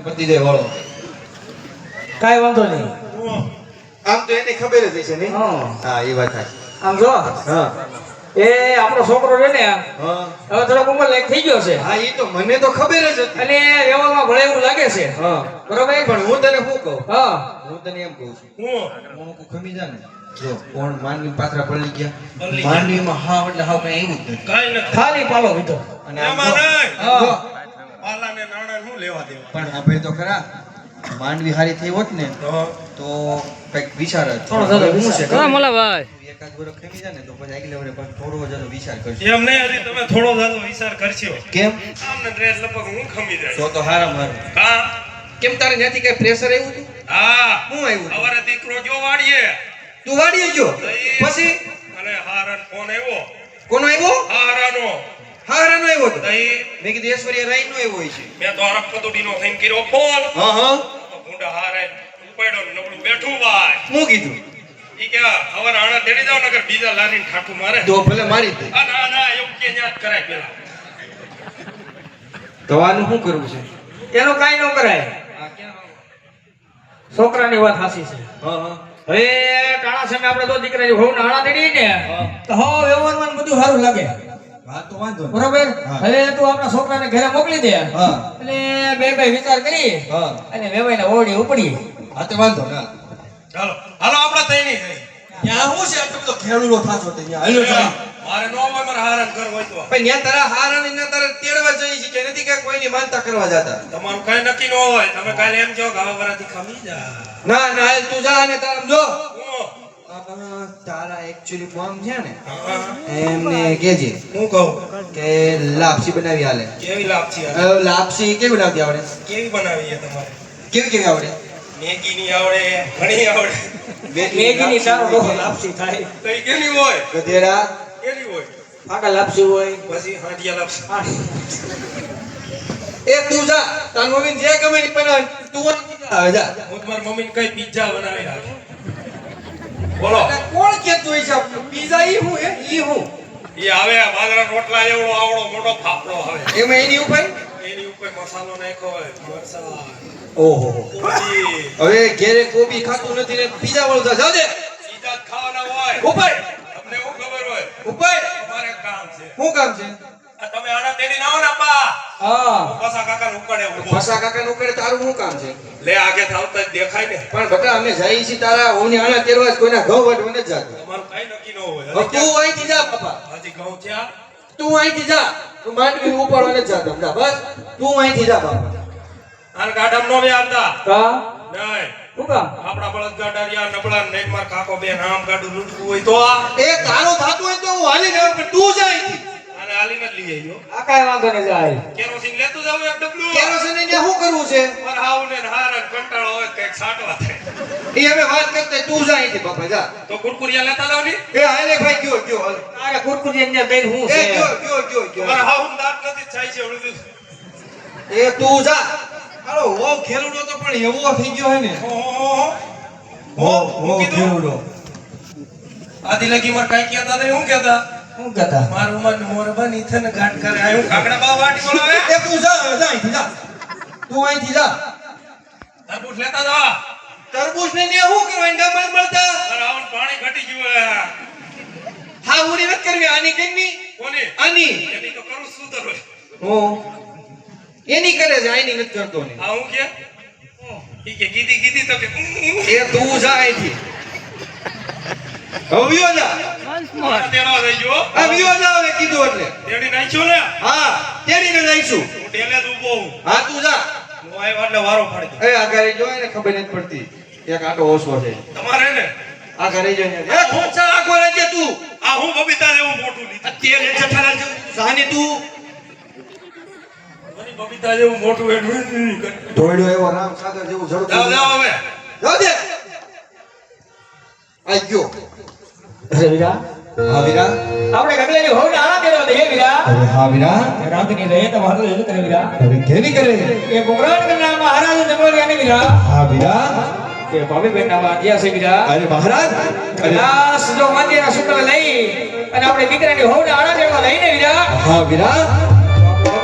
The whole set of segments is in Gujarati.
પતિ જાય વાળો કાઈ વાંધો નહીં. આમ તો એને ખબર જ છે ને. હા એ વાત થાય. આમ જો હા એ આપણો છોકરો છે ને હા હવે થોડોક ઉંમર લાયક થઈ ગયો છે હા એ તો મને તો ખબર જ હતી. અને વ્યવહારમાં ભલે એવું લાગે છે. હા બરોબર. પણ હું તને શું કહું હા હું તને એમ કહું છું હું ખમી જા ને જો કોણ માંડવી પાત્રા પડી ગયા માંડવીમાં હાવ એટલે હાવ કઈ એવું જ નથી. કાઈ નથી. ખાલી પાલો લીધો. અને આમ એમાં જો, નહીં. જો, પાલાને નાણાં શું લેવા દેવા? પણ આપણે તો ખરા માંડવી હારી થઈ હોત ને તો કઈક વિચાર જ થોડો થોડો હું વિચાર. છે હા, મોલાભાઈ એકાદ વર્ષ ખમી જાય ને તો પછી આગલે વર્ષે પાછો થોડો જતો વિચાર કરશું. એમ નહીં, હજી તમે થોડો જાજો વિચાર કરશો. કેમ આમને ડ્રેસ લગભગ હું ખમી જાય. તો હારામ હારું. કા? કેમ તારે ત્યાંથી કઈ પ્રેશર આવ્યું હતું? હા. શું આવ્યું હતું? સવારે દીકરો જો વાડીએ. તું વાડીએ ગયો પછી અને હારાન ફોન આવ્યો. કોનો આવ્યો? હારાનો. હારાનો આવ્યો હતો. તઈ મેં કીધું ઐશ્વર્યા રાય નો આવ્યો હોય છે. મેં તો હરક પતુડીનો થઈને કર્યો ફોન. હા હા તો ગુંડા હારે ઉપાડ્યો ને નબળું બેઠું ભાઈ. હું કીધું ઈ કે હવે આણા તેડી જાવ નગર બીજા લારીને ઠાઠું મારે. તો ભલે મારી દે. આ ના ના એવું કે યાદ કરાય પેલા. દવાનું શું કરવું છે? એનું કાઈ ન કરાય. છોકરાની વાત સાચી છે. હા હા હવે ટાણા સામે આપણે તો દીકરાની વહુ નાણા દેડી ને તો હો વ્યવહારમાં બધું સારું લાગે. હા તો વાંધો નહીં. બરોબર. હા. હવે તું આપણા છોકરાને ઘરે મોકલી દે. હા એટલે બે વિચાર કરી હા અને વેવાઈને ઓરડી ઉપડી. હા તો વાંધો ના. ચાલો હાલો આપણે તઈ નહીં થઈ. ત્યાં શું છે આટલો બધો ખેડૂતો થાશો તે ત્યાં હાલ્યો ચાલ. મારે નો હોય મારે હારાન ઘર હોય તો પણ ત્યાં તારા હારાને ને તારે તેડવા જઈ છે કે નથી કે કોઈની માનતા કરવા જતા? તમારું કઈ નક્કી ન હોય. તમે કાલે એમ કહો કે હવે વરાથી ખમી જા. ના ના હાલ તું જા ને તારા જો હું? તારા એકચ્યુઅલી ફોર્મ છે ને હા. એમને કેજે હું કહું કે લાપસી બનાવી હાલે. કેવી લાપસી આવે? લાપસી કેવી બનાવતી આવડે? કેવી બનાવી છે તમારે? કેવી કેવી આવડે? મેગી ની આવડે, ઘણી આવડે. મેગીની સારો ડોહો લાપસી થાય. તો ઈ કેવી હોય? ગધેડા કેવી હોય? આકા લાપસી હોય. પછી હાંડિયા લાપસી. એ તું જા તાર મમ્મી જે ગમે ની બનાવ તું હવે જા. હું તમારી મમ્મીને કઈ પિઝા બનાવી રાખે. બોલો. કોણ કેતું હોય છે પીઝા ઈ હું ઈ હું ઈ આવે બાજરા રોટલા એવડો આવડો મોટો ફાફડો આવે. એમાં એની ઉપર એની ઉપર મસાલો નાખ્યો હોય. મરચાં, ઓહો કોબી. હવે ઘેરે કોબી ખાતું નથી ને પીઝા વાળું જાવ દે પિઝા જ ખાવાના હોય. ઉપર તમને એવું ખબર હોય? ઉપર તમારે કામ છે. શું કામ છે? આ તમે આના તેડી ના આવો ને અપ્પા. હા. પાછા કાકાને ઉકાળે ઊભો. ભાષા કાકા નું કરે તારું શું કામ છે? લે આગે થાવતા જ દેખાય ને. પણ બટા અમે જઈએ છીએ તારા હોની આણા તેરવા જ કોઈના ઘઉં વટવા નથી જાતું. તમારું કઈ નક્કી ન હોય. હવે તું અહીંથી જા બાપા હજી ઘઉં થયા. તું અહીંથી જા તું માંડવી ઉપાડવા નથી જાતો જા બસ તું અહીંથી જા બાપા. આને ગાડામાં નો બેહારતા. કા નહીં. શું કામ? આપણા બળદ ગાડા રહ્યા નબળા નહીં માર કાકો બેન આમ ગાડું લૂંટવું હોય તો આ એ તારું થાતું હોય તો હું હાલી ને પણ તું જા અહીંથી. આને હાલીને જ લઈ આવ્યો. આ કાઈ વાંધો નહીં જાય. કેરોસીન લેતું જાવ એક ડબલું. કેરોસીન ને શું કરવું છે? પર હાવને ને હારન કંટાળો હોય કઈક છાંટવા થાય. એ હવે વાત કરતા તું જા અહીંથી બાપા જા. તો કુરકુરિયા લેતા જાવ ને. એ હાલે ભાઈ ગયો ગયો હાલે. તારે કુરકુરી ને દઈ હું એ છે. મારા ગયો. હાવન દાંત નથી થાય છે ઓલું. એ તું જા. હાલો હો ખેલુડો તો પણ એવો થઈ ગયો હે ને. હું કીધું આદી લગી માર કાઈ કહેતા નહીં હું કહેતા શું કહેતા? મારું મન મોર બની થને ગાંઠ કરે આ હું કાકડા બા વાટી બોલાવે. એ તું જા જા અહીંથી જા. તું અહીંથી જા. તરબૂચ લેતા જા. તરબૂચ ને ને શું કરવાનું ગામમાં મળતા? અરે આવન પાણી ઘટી ગયું હે. હા ઉરી વાત કરવી આની કેની? કોની? આની. એની તો કરું શું દર હો એની કરે છે આની નથી કરતો ને. આ હું કે ઈ કે કીધી તો કે એ તું જા અહીંથી. હવે વિયો જા. મારા તેડો થઈ ગયો. આ વિયો જા હવે કીધું એટલે. તેડી નાખ્યો ને. હા તેડીને લઈશું. હું ટેલે જ ઊભો હું. હા તું જા. હું આવ્યો એટલે વારો ફાડી દો. એ આગળ જોય ને ખબર નથી પડતી. એક આટો ઓછો છે. તમારે ને આગળ રહી જાય. એ ખોચા આગળ રહી જા તું. આ હું બબીતા જેવું મોટું લીધું. તેરે જઠાલા જેવું સાની તું. મારી બબીતા જેવું મોટું એડું ધોડ્યો એવો રામ સાગર જેવું જાવ ઝડપું. જાવ હવે. જાવ દે. આઈ ગયો. અરે વીરા, હા વીરા. આપણે ગગલેની વહુ નાણા દેવા દે વીરા. અરે હા વીરા. રાતની રહે તો વાતો એવું કરે વીરા. અરે કેની કરે? એ ગોગરાણ કરના મહારાજ જમોરિયાને વીરા. હા વીરા. કે ભાભી બેન ના વાંધ્યા છે વીરા. અરે મહારાજ. કલાસ જો વાંધ્યાના શુક્ર લઈ અને આપણે દીકરાની વહુ નાણા દેવા લઈને વીરા. હા વીરા.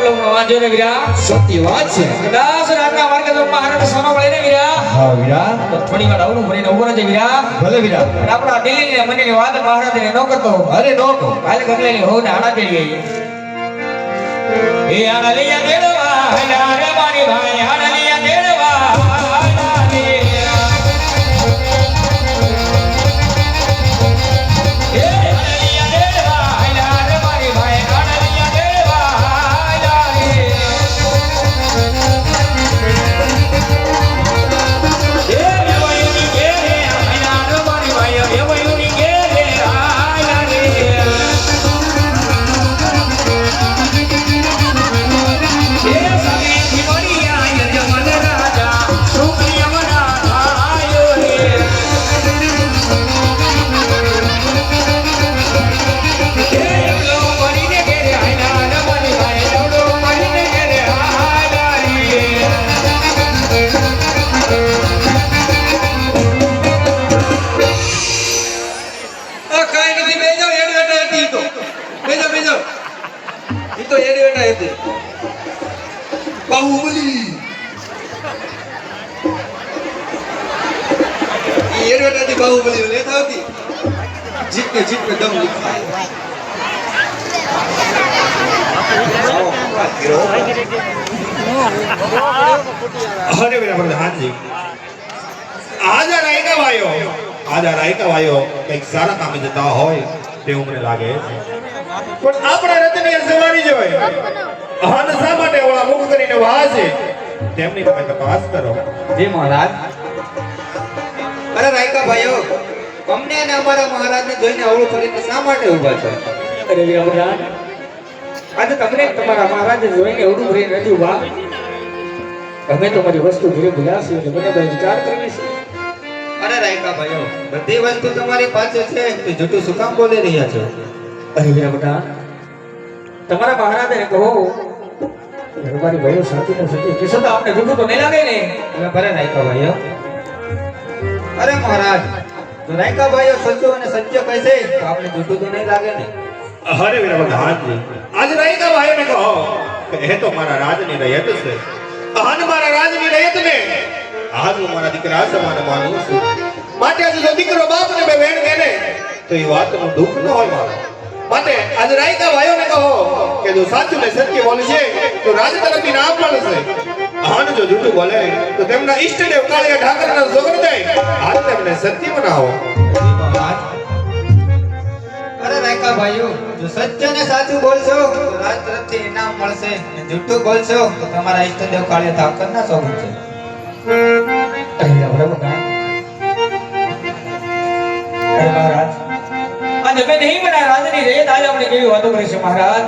પગલું વાંધો ને વીરા સત્ય વાત છે કદાચ રાતના માર્ગે તો મહારાજ સાનો મળે ને વીરા હા વીરા તો થોડી વાર આવનું ભરીને ઉભો રહેજે વીરા ભલે વીરા અને આપણા દિલ્હી ને મનની વાત મહારાજને ન કરતો અરે નો કહો કાલે ગગલેની હોને આણા તેડી ગઈ એ આનલિયા દેડવા હલા રે મારી ભાઈ આનલિયા દેડવા હલા રે એ આનલિયા દેડવા હલા રે મારી ભાઈ આનલિયા દેડવા હલા રે એ વેવાયુની કે રે હલા રે મારી ભાઈ વેવાયુની કે રે હલા રે આ કાંઈ નથી બેજો એડ વેટા હતી ઈ તો બેજો બેજો ઈ તો એડ વેટા હતી બાહુબલી ઈ એડ વેટા હતી બાહુબલી લેતા આવતી જીત पे दम लिखा है અરે વીરા પ્રધાનજી આજા રાયકા વાયો કંઈક સારા કામે જતા હોય તેવું મને લાગે પણ આપણા રતની સવારી જોય હન શા માટે ઓળા મુખ કરીને વાસે તેમની તમે તપાસ કરો જી મહારાજ અરે રાયકા ભાઈઓ અમને અને અમારા મહારાજને જોઈને અવળું કરીને શા માટે ઊભા છો અરે વીરા પ્રધાન આજે તમને તમારા મહારાજે જોઈને એવડું ભરીને નથી ઉભા તમે તમારી વસ્તુ ધીરે ભૂલાશી અને મને ભાઈ વિચાર કરી છે અરે રાયકા ભાઈઓ બધી વસ્તુ તમારી પાસે છે તો જૂઠું શું કામ બોલી રહ્યા છો અરે વીરા પ્રધાન તમારા મહારાજને કહો તમારી ભાઈઓ સાચી ને સત્ય કે સદા આપણે જૂઠું તો નહીં લાગે ને એટલે ભલે રાયકા ભાઈઓ અરે મહારાજ તો રાયકા ભાઈઓ સચ્ચું અને સત્ય કહેશે તો આપણે જૂઠું તો નહીં લાગે ને અરે વીરા પ્રધાનજી આજ રાયકા ભાઈને કહો કે એ તો મારા રાજની રયત છે હન મારા રાજની રયત ને આજ હું મારા દીકરા સમાન માનું છું માટે આજે જો દીકરો બાપને બે વેણ કે ને તો એ વાતનું દુઃખ ન હોય મારો માટે આજ રાયકા ભાઈઓને કહો કે જો સાચું ને સત્ય બોલશે તો રાજ તરફથી નામ મળશે હન જો જૂઠું બોલે તો તેમના ઈષ્ટદેવ કાળિયા ઠાકરના જોગર જાય આજ તેમને સત્ય બનાવો અરે રાયકા ભાઈઓ જો સત્ય ને સાચું બોલશો તો રાજ તરફથી ઇનામ મળશે અને જૂઠું બોલશો તો તમારા ઈષ્ટદેવ કાળિયા ઠાકરના સોગંદ છે અરે વીરા પ્રધાન અરે મહારાજ આજે મેં નહીં બના રાજની રેત આજે આપણે કેવી વાતો કરી છે મહારાજ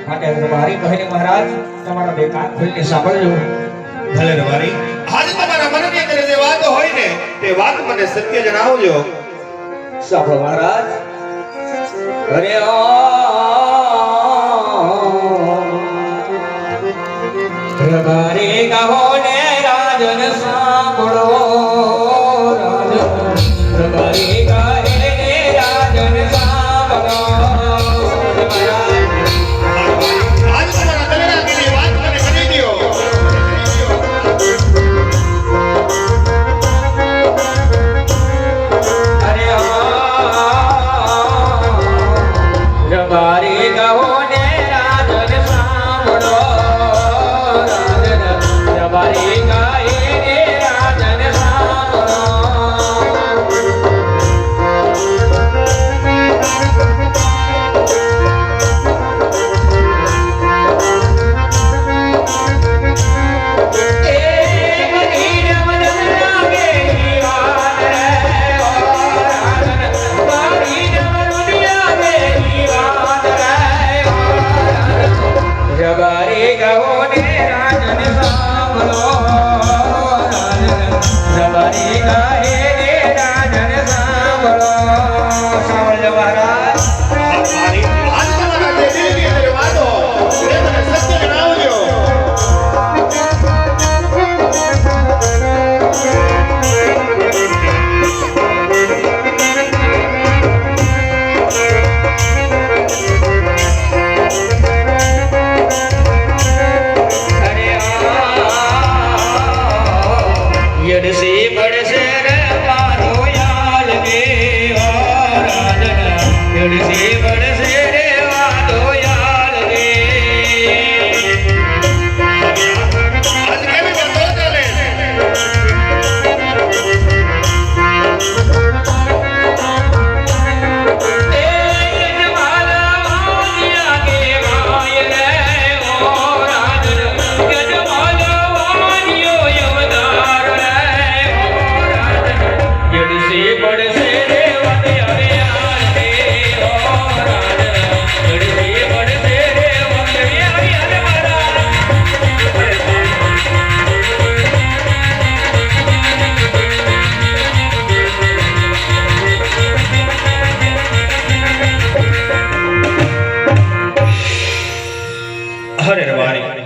માટે મારી કહીને મહારાજ તમારા બે કાન ખોલીને સાંભળજો ભલે રવારી આજે તમારા મનની અંદર જે વાતો હોય ને તે વાત મને સત્ય જણાવજો સાંભળો મહારાજ અરે રબારી કહો ને રાજન સાંભળો રાજન રબારી કહે ને રાજન સાંભળો આજ તમારા દલના કેવી વાત મને કરી દ્યો અરે રબારી કહો ને રાજન સાંભળો રાજન રબારી કહે ને રાજન સાંભળો રબારી કહો ને રાજન સાંભળો રબારી કહે ને રાજન સાંભળો સાંભળજો મહારાજ મારી આજ તમારા જે દિલની અંદર વાતો તે મને સત્ય જણાવજો જડશે પડશે રે મારો યાર કે જડશે પડશે રે મારો યાર કે આજ કેવી વાતો ચાલે અરે રવારી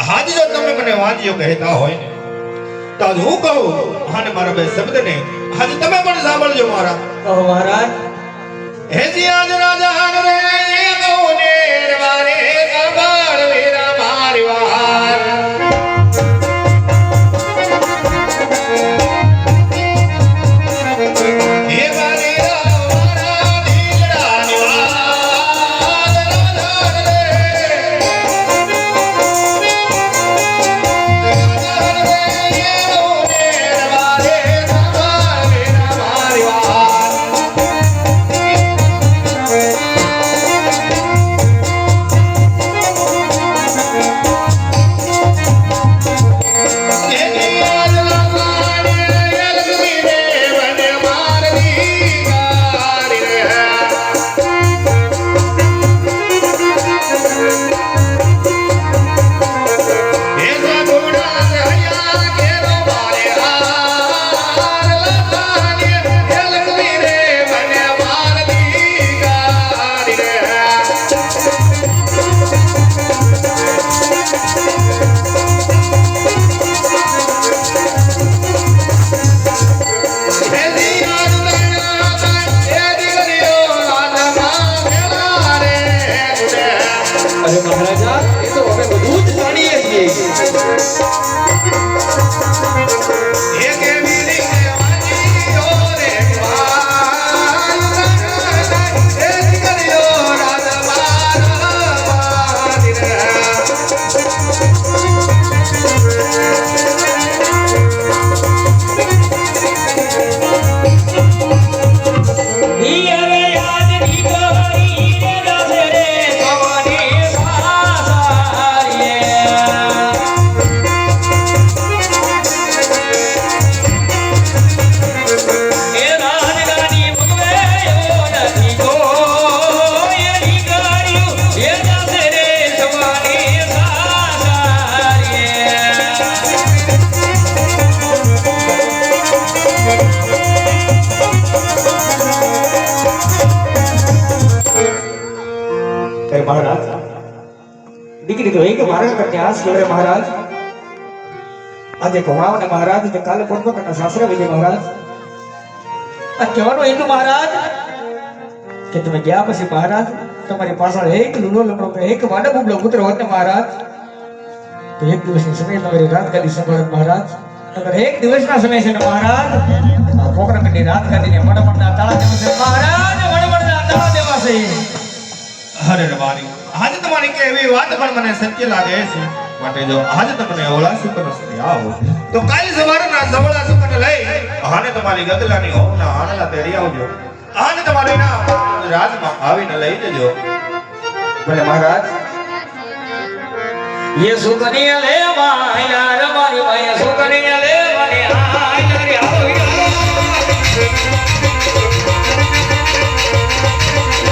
આજ જો તમે મને વાંચ્યો કહેતા હોય ને તો આજ હું કહું અને મારા બે શબ્દને આજ તમે પણ સાંભળજો મારા મહારાજ હેજી આજ રાજા રે ગૌને રવારે સાંભળ વીરા મારી વાત હે મારી રાવરા દીકરાની વાત રાજા રે અરે મહારાજા એ તો અમે બધું જ જાણીએ છીએ મહારાજ દીકરી તો એક મારા કરતા આસ કરે મહારાજ આજે કમાવ ને મહારાજ જે કાલે પડતો કના સાસરે વિજય મહારાજ આ કહેવાનો હેતુ મહારાજ કે તમે ગયા પછી મહારાજ તમારી પાછળ એક લૂલો લમણો કે એક વાડો બુબલો પુત્ર હોત ને મહારાજ તો એક દિવસની સમય તમારી રાત ગાદી સંભાળત મહારાજ અગર એક દિવસના સમય છે ને મહારાજ આ પોકરણની રાત ગાદીને મણમણના તાળા દેવા છે મહારાજ મણમણના તાળા દેવા છે અરે રવારી આજ તમારી કેવી વાત પણ મને સત્ય લાગે છે માટે જો આજ તમને ઓલા સુકન સુધી આવો તો કાલ સવારના સવળા સુકન લઈ આને તમારી ગદલાની ઓમના આણલા તેડી આવજો આને તમારી ના રાજમાં આવીને લઈ જજો ભલે મહારાજ ये सुकनिया ले मायार मारी माया सुकनिया ले मारी आयार आओ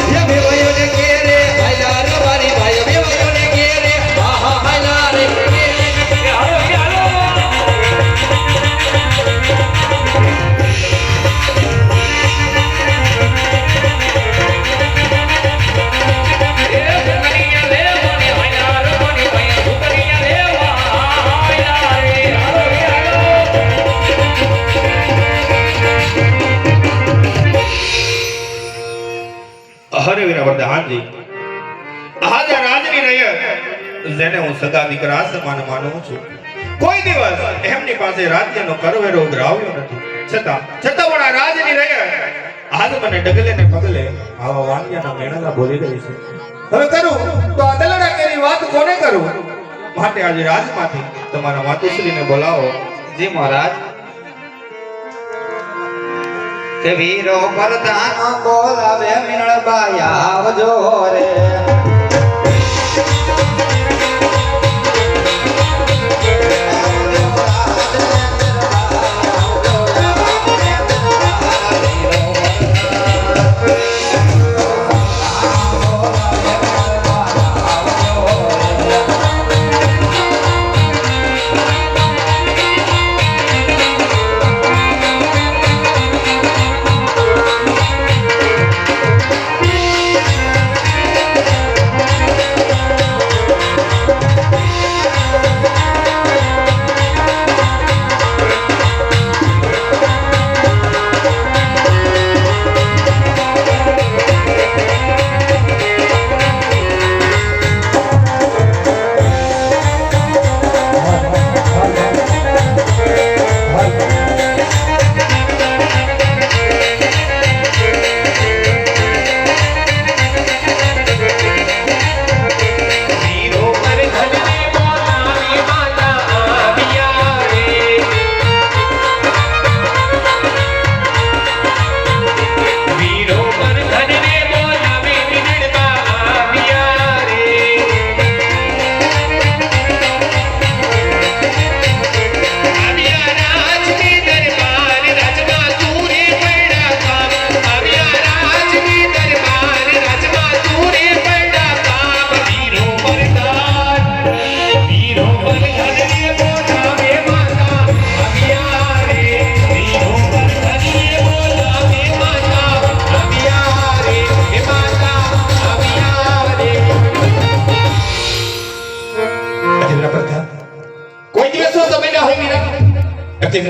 ये बेवयो ने के रे मायार मारी माया बेवयो ने के रे आहा मायार के आओ હરે વીરા વરદાનજી આજ રાજની રયત જેને હું સગા દીકરા સમાન માનું છું કોઈ દિવસ એમની પાસે રાજ્યનો કરવેરો ઉઘરાવ્યો નથી. છતાં પણ આ રાજની રયત આજ મને ડગલે ને પગલે આવા વાણિયાના મેળાના બોલી રહી છે. હવે કરું તો આ દલડા કેરી વાત કોને કરું? માટે આજે રાજમાંથી તમારા માતુશ્રીને બોલાવો. જી મહારાજ. કે વીરો પ્રધાન બોલાવે મીણબાઈ આવજો રે.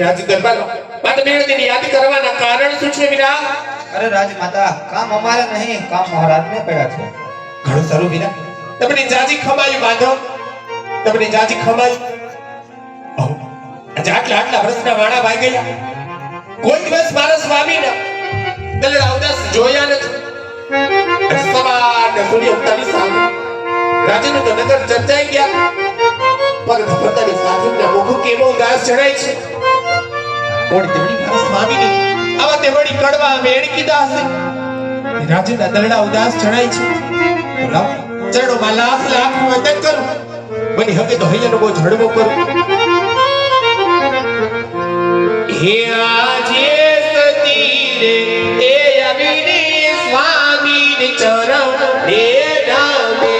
રાજ દરબારમાં વાત મેળવીને યાદ કરવાના કારણ શું છે વીરા? અરે રાજમાતા, કામ અમારે નહીં, કામ મહારાજને પડ્યા છે. ઘણું સારું વીરા. તમને જાજી ખમાયું બાંધવ, તમને જાજી ખમાયું. આજે આટલા વર્ષના વાણા વાઈ ગયા. કોઈ દિવસ મારા સ્વામીના દલડા ઉદાસ જોયા નથી. આજે સવારને સૂર્ય ઉગતાની સામે રાજ્યનું તો નગર ચર્ચાઈ ગયા. પર ધપતાની સાથીના મુખ કેવો ઉદાસ જણાય છે. કોણ તેવડી મારા સ્વામીની આવા તેવડી કડવા મેળ કીધા હશે. રાજ્યના દલડા ઉદાસ જણાય છે. બોલાવ ચરણોમાં લાખ વંદન કરું. બની હવે તો હૈયાનો બહુ ઝડવો કરું. હે આજે સતી રે એ અવિને સ્વામીને ચરણ રે નામે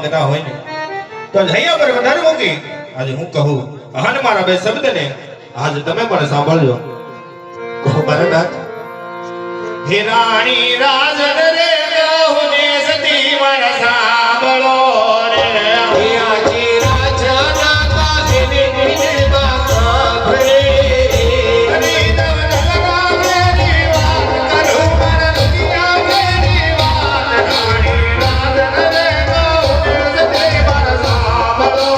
દેતા હોય ને તો હૈયા પર વધારે મૂકી આજે હું કહું અહન મારા બે શબ્દને આજે તમે પણ સાંભળજો કહો મારા નાથ. હે રાણી રાજન રે કહુને સતી મન સાંભળો રે હે આજે રાજાના કાજને નિર્મા સાંભળે. અને તમ દલગા મેરી વાત કરું મન દુનિયા મેરી વાત રાણી રાજન રે કહુને સતી મન સાંભળો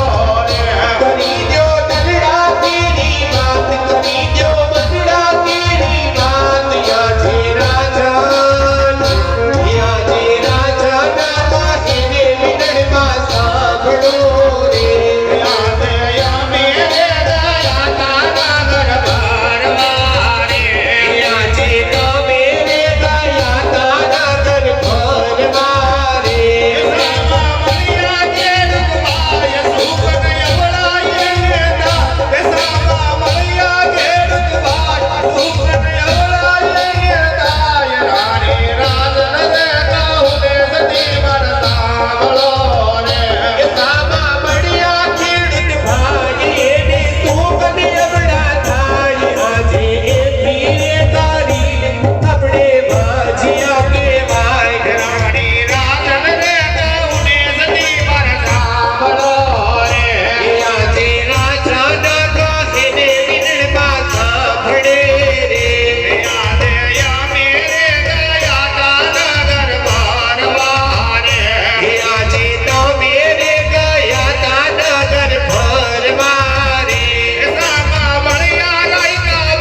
રે કરી દ્યો દલડા કેરી વાત, કરી દ્યો બદડા કેરી વાત. આજે રાજાન, આજે રાજાના કાજને નિર્મા સાંભળો રે. યાદ યા મેરે દયા તારા દરબાર મારે આજે તો મેરે દયા તારા દરબાર મારે. સામા મળ્યા ખેડૂત ભાઈ, એને સુખ ને અવળા થાય. આજે એ પીરે તારી આપણે ભાજિયા કહેવાય. એ આજે રાજાના કહેને વિનયમાં સાંભળે રે. એ આજે તો મેરે ગયા તા નગર ભરવારે. એ સામા મળ્યા રાયકા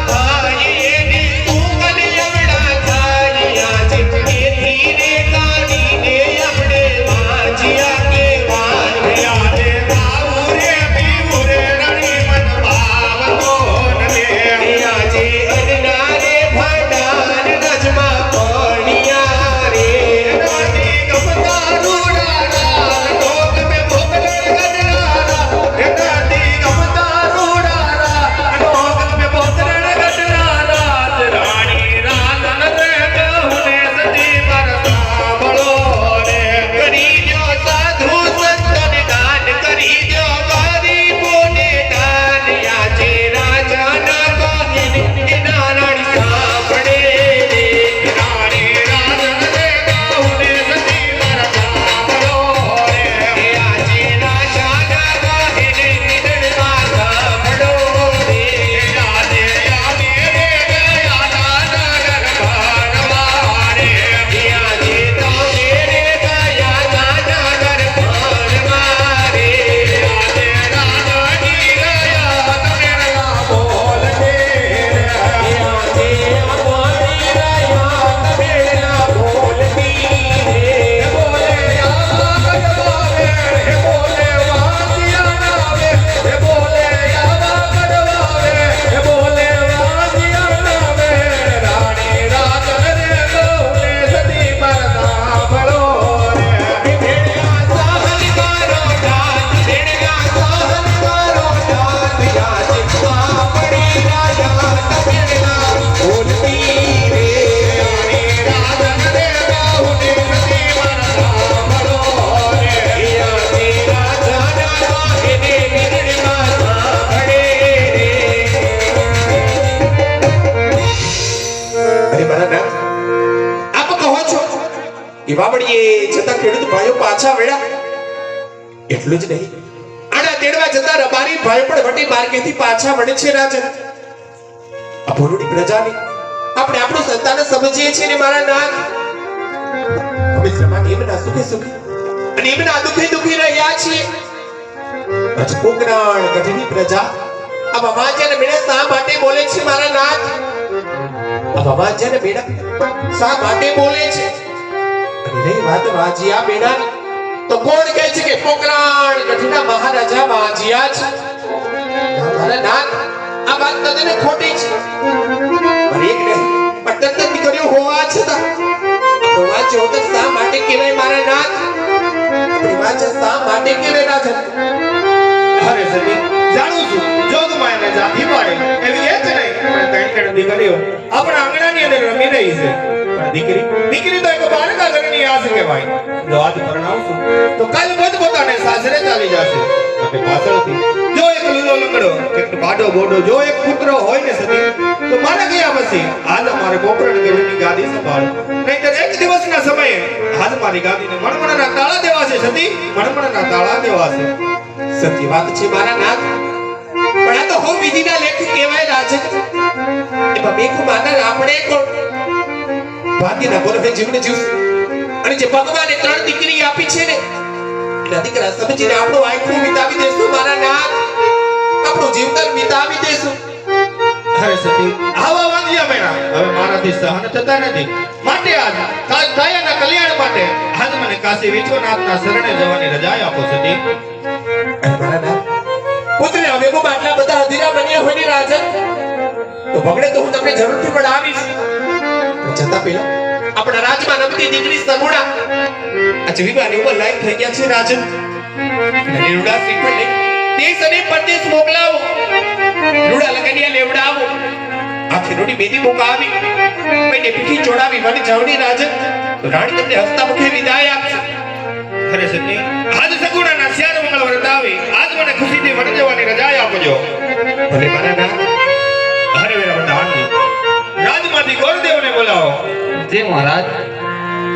ભાઈ, એને સુખ ને અવળા થાય. આજે એ ધીરે કાઢીને આપણે વાંજિયા કહેવાય. એ આજે અન્નારે ભાંડાર રજમાં પડ્યા રે. કરી દ્યો સાધુ સંતને દાન, કરી દ્યો ગરીબોને દાન. આજે રાજાના કહેને એના રાણી સાંભળે રે. એ આજે રાજાના કહેને નિર્ણયમાં સાંભળો રે. એ આજે તો મેરે ગયા તા નગર ભરવારે. એ આજે અમારી રહ્યા તમેલા બોલતી રે. અરે મારા નાથ, આપ કહો છો કે વાવડીએ જતા ખેડૂત ભાઈઓ પાછા વળ્યા. એટલું જ નહીં, આડા તેડવા જતા રબારી ભાઈ પણ વટી માર્ગેથી પાછા વળે છે રાજન. આ ભોરુડી પ્રજાની આપણે આપણું સંતાન સમજીએ છીએ ને મારા નાથ. અમે સમાન એમના સુખે સુખી અને એમના દુખે દુખી રહ્યા છીએ. આજ કોકરાણ ગઢની પ્રજા આ ભવાજ્યાને મેળે શા માટે બોલે છે મારા નાથ? આ ભવાજ્યાને મેળે શા માટે બોલે છે? અને રહી વાત વાજિયા મેળાની, તો કોણ કહે છે કે કોકરાણ ગઢના મહારાજા વાજિયા છે? મારા નાથ, આ વાત તદ્દન ખોટી છે. પણ એક નહીં, પણ તદ્દન દીકરીઓ હોવા છતાં આ ભવાજ્યો તો શા માટે કહેવાય મારા નાથ? રાજા શા માટે કરે રાજન? અરે સતી જાણું છું જોગમાયાને જાથી પાડે એવી એક નહીં પણ ત્રણ દીકરીઓ આપણા આંગણાની અંદર રમી રહી છે પણ દીકરી તો એક બાળકા ઘરની આસ કહેવાય. જો આજ પરણાવશું તો કાલ પોતપોતાને સાસરે ચાલી જશે અને પાછળથી જો એક લીલો લંગડો એક બાડો બોડો જો એક પુત્ર હોય ને સતી તો મારા ગયા પછી આજ અમારે કોપરણ ગઢની ગાદી સંભાળ નહીંતર એક દિવસના સમયે આજ મારી ગાદીને મણમણના તાળા દેવા છે સતી, મણમણના તાળા દેવા છે. સત્ય વાત છે મારા નાથ, પણ આ તો હું વિધિના લેખ કહેવાય રાજન. એમાં મેઘ માનર આપણે કોણ? ભાગ્યના બોલવે જીવને જીવશું અને જે ભગવાને 3 દીકરી આપી છે ને એના દીકરા સમજીને આપણું આખું વિતાવી દેશું મારા નાથ, આપણું જીવતર વિતાવી દેશું. અરે સતી આવા વાંધ્યા મેણા હવે મારાથી સહન થતા નથી માટે આજ કાયાના કલ્યાણ માટે આજ મને કાશી વિશ્વનાથના શરણે જવાની રજા આપો સતી. અને મારા નાથ, પુત્રને હવે હું આટલા બધા અધીરા બન્યા હોય ને રાજન તો બગડે તો હું તમને જરૂરથી પણ આવીશ. પણ છતાં પહેલા આપણા રાજમાં નમતી દીકરી સગુણા આજે વિવાહની ઉંમર લાયક થઈ ગયા છે રાજન. અને રૂડા શ્રીફળ લઈ દેશ અને પરદેશ મોકલાવો, રૂડા લગનિયા લેવડાવો, આખી રોડી બેદી મુકાવી પૈને પીઠી ચોડાવી વન જાવડી રાજન તો રાણી તમને હસતા મુખે વિદાય આપશે. અરે સતી આજ સગુણાના શ્યાર મંગળ વ્રત આવી આજ મને ખુશીથી વન જવાની રજા આપજો. ભલે મારા નાથ. અરે વેરા પ્રધાનજી રાજમાંથી ગોરદેવને બોલાવો. જી મહારાજ.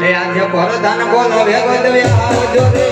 એ આજે પરધાન બોલો વેગો દેવે આવજો રે.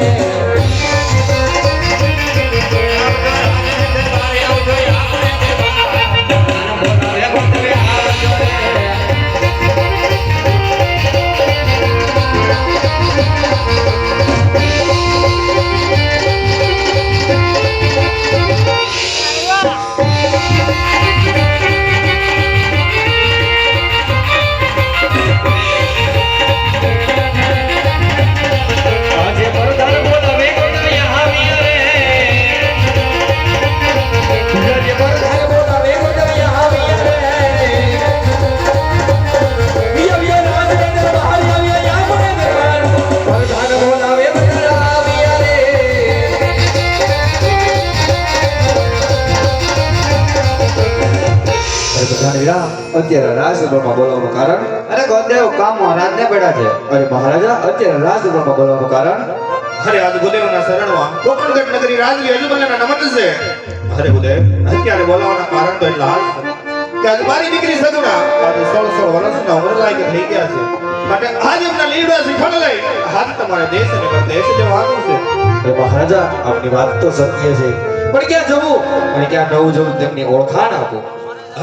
અત્યારે રાજસભામાં બોલાવવાનું કારણ? અરે ગોદેવ કામ મહારાજને પડ્યા છે. અરે મહારાજા અત્યારે રાજસભામાં બોલાવવાનું કારણ? અરે આજ ગુદેવના શરણમાં કોકણગઢ નગરી રાજવી અજમલના નમન છે. અરે ગુદેવ અત્યારે બોલાવવાના કારણ તો એટલા હાલ છે કે આજ મારી દીકરી સગુણા આજે 16 વર્ષના ઉંમર લાયક થઈ ગયા છે માટે આજ એમના લીવડા શીખણ લઈ હાથ તમારા દેશ અને પરદેશ જવાનું છે. અરે મહારાજા આપની વાત તો સત્ય છે પણ ક્યાં જવું અને ક્યાં નવું જવું તેમની ઓળખાણ આપો.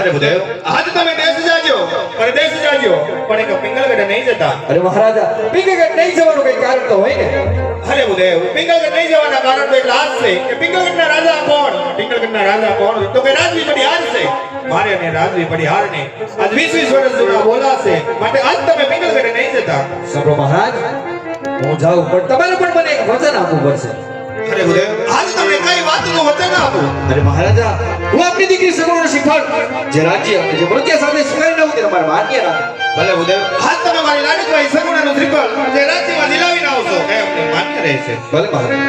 અરે ગુદેવ આજ તમે દેશ જાજો પરદેશ જાજો પણ એક પિંગલગઢ નહીં જતા. અરે મહારાજા પિંગલગઢ નહીં જવાનું કઈ કારણ તો હોય ને? અરે ગુદેવ પિંગલગઢ નહીં જવાના કારણ તો એટલા હાલ છે કે પિંગલગઢના રાજા કોણ? પિંગલગઢના રાજા કોણ તો કે રાજવી પડી હાર છે. મારે અને રાજવી પડી હાર ને આજ 20 વર્ષ જૂના બોલાશે માટે આજ તમે પિંગલગઢ નહીં જતા. સાંભળો મહારાજ હું જાઉં પણ તમારે પણ મને એક વચન આપવું પડશે. અરે ગુદેવ આજ તમને કઈ વાતનું વચન આપું? અરે મહારાજા હું આપની દીકરી સગુણાને શીખવાડું જે રાજ્ય અને જે મૃત્યુ સાથે સ્વીકારી લઉં તે તમારે માન્ય રાખો. ભલે ગુદેવ આજ તમે મારી લાડકભાઈ સગુણાનું શ્રીફળ જે રાજ્યમાં દિલાવીને આવશો એ અમને માન્ય રહેશે. ભલે મહારાજ.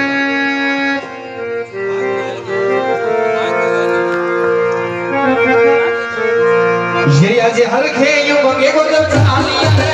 ये आज हर खे युवक एगो जब चालिया रे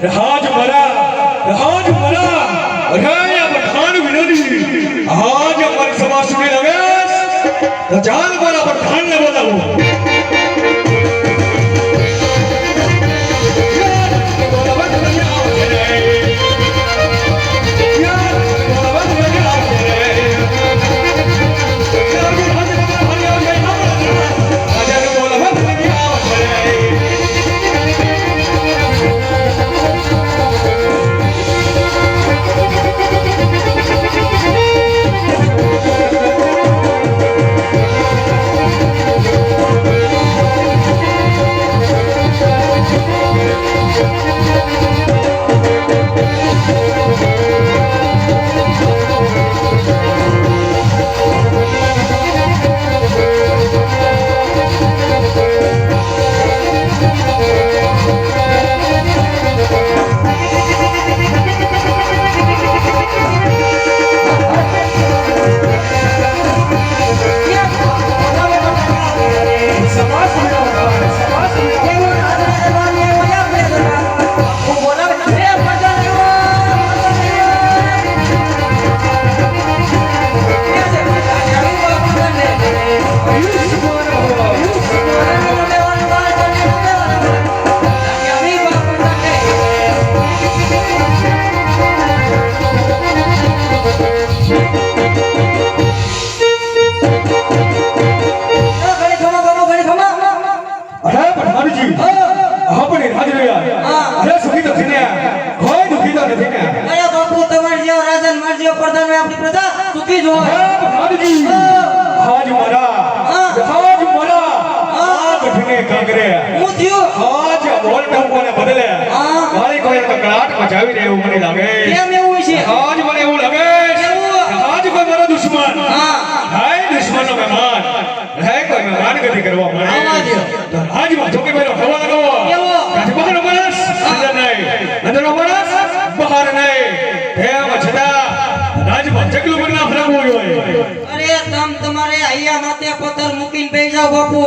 રાજ મરા અરે પઠાણ વિનોદી આજ અમારી સભા સુની લગે તો ચાલ મારા પઠાણ ને બોલાવો મચાવી રહ્યું મને લાગે કેમ એવું છે આજ મને એવું લાગે આજ કોઈ મારો દુશ્મન હાય દુશ્મનનો મહેમાન હે કોઈ મહેમાન ગતિ કરવા મળે તો આજ માં જોકે મેરો હવા લગાવો કાઠ બહાર માણસ અંદર નહીં અંદર માણસ બહાર નહીં એમ છતાં રાજમાં જગલું બનના ફરાવું હોય અરે તમારે અહીંયા માથે પથ્થર મૂકીને બેસી જાવ બાપુ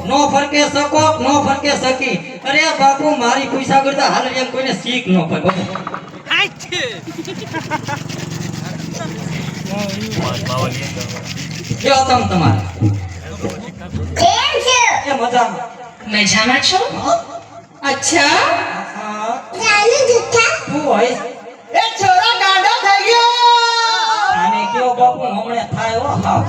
નો ફરકે શકો નો ફરકે સકી અરે બાપુ મારી પૈસા કરતા હાલ એમ કોઈને શીખ ન પડે બાપુ જો તમારે કેમ છે એ મજામાં મજામાં છો અચ્છા ચાલુ જુઠ્ઠા તું હોય એ છોરા ગાંડો થઈ ગયો આને કયો બાપુ હમણે થાય હો હા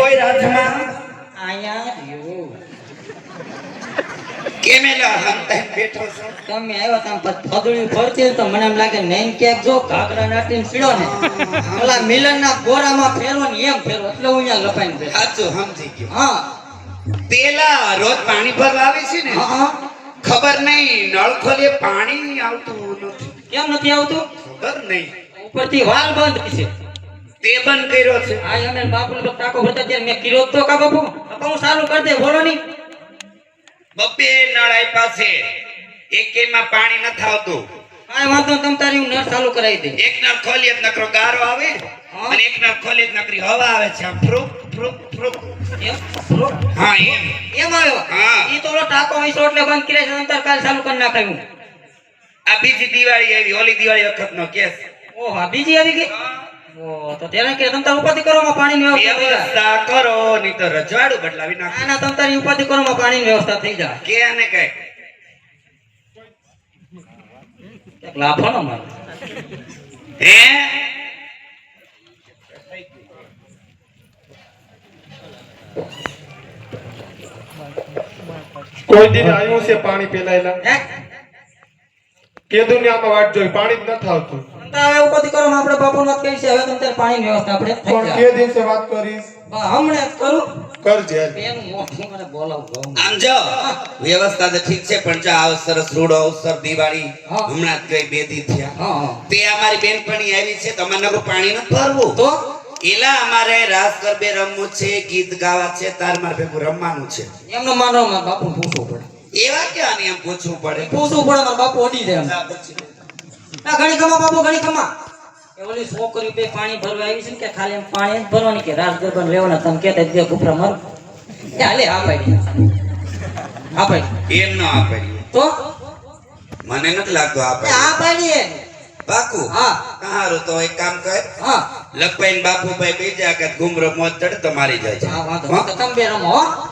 કોઈ રાજમાં આયા રહ્યો કેમેલા હંતે બેઠો છો તમે આવ્યા તમ ફદડી ફરતી તો મને એમ લાગે નેન કેક જો ઘાઘરા નાટીને પીડો ને ઓલા મિલનના ગોરામાં ફેરવો ને એમ ફેરવો એટલે હું અહીંયા લપાઈને બેઠો સાચું સમજી ગયો હા પેલા રોજ પાણી ભરવા આવે છે ને હા ખબર નહીં નળ ખોલીએ પાણી આવતું નથી. કેમ નથી આવતું? ખબર નહીં. ઉપરથી વાલ બંધ છે. તે બંધ કર્યો છે. આ અમે બાપુને તો ટાંકો ભરતા ત્યારે મેં કીધો તો કા બાપુ હું ચાલુ કરી દે બોલો નહીં. બબ્બે નળ આપ્યા છે. એકેયમાં પાણી નથી આવતું. કાંઈ વાંધો નહીં, તમ તારી હું નળ ચાલુ કરાવી દે. એક નળ ખોલીએ તો નકરો ગારો આવે અને એક નળ ખોલીએ તો નકરી હવા આવે છે. આમ ફ્રુક ફ્રુક ફ્રુક. એમ? બરો? હા એમ. એમ આવ્યો? હા. ઈ તો ઓલો ટાંકો વીસો એટલે બંધ કર્યા છે, તમ તાર કાલ ચાલુ કરી નાખાયું. આ બીજી દિવાળી આવી, ઓલી દિવાળી વખતનો કેસ. ઓહ, આ બીજી આવી ગઈ? ઓહ, તો તેને કે તમ તાર ઉપાધિ કરવામાં પાણીની વ્યવસ્થા થઈ જાય. વ્યવસ્થા કરો નહીં તો રજવાડું બદલાવી નાખો. આના તમ તારી ઉપાધિ કરવામાં પાણીની વ્યવસ્થા થઈ જાય. કે આને કઈ એક લાફો ન મારો. હે કોઈ દિન આવ્યું છે પાણી પેલાયેલા હે? કે દુનિયામાં વાટ જોઈ પાણી જ નથી આવતું તમ તાર હવે ઉપાધિ કરવામાં આપણે બાપુને વાત કરી છે, હવે તમ તાર પાણીની વ્યવસ્થા આપણે થઈ પણ જાય. કે દિવસે વાત કરીશ હમણાં જ કરું. કરજે બેનું મોઢું મને બોલાવું. આમ જો વ્યવસ્થા તો ઠીક છે પણ જો આવ સરસ રૂડો અવસર દિવાળી હા. હમણાં જ ગઈ 2 દી થયા. હા હા. તે અમારી બેનપણી આવી છે તમારે નકરું પાણી નથી ભરવું તો એલા અમારે રાસ ગરબે રમવું છે, ગીત ગાવા છે, તાર માર ભેગું રમવાનું છે. એમનો માનવા મારા બાપુને પૂછવું પડે. એવા ક્યાં ને એમ પૂછવું પડે. પૂછવું પડે, મારા બાપુ અડી જાય એમ. આ ઘણી ખમા બાપુ ઘણી ખમા. એ ઓલી છોકરી બે પાણી ભરવા આવી છે ને કે ખાલી એમ પાણી જ ભરવાની કે રાસ ગરબા લેવાના તમે કહેતા દે કુપરા માર. એ હાલે આ પાડી. આ પાડી. એમ ન આપડ્યું તો મને નથી લાગતું એ આપડે આ પાડી એ. પાકું. હા. હારું તો એક કામ કર હા. લખભાઈ બાપુભાઈ બીજા કે ઘુમરો મોત ચડે તો મારી જાય છે. હા વાંધો નહીં. તો તમે બે રમો હો.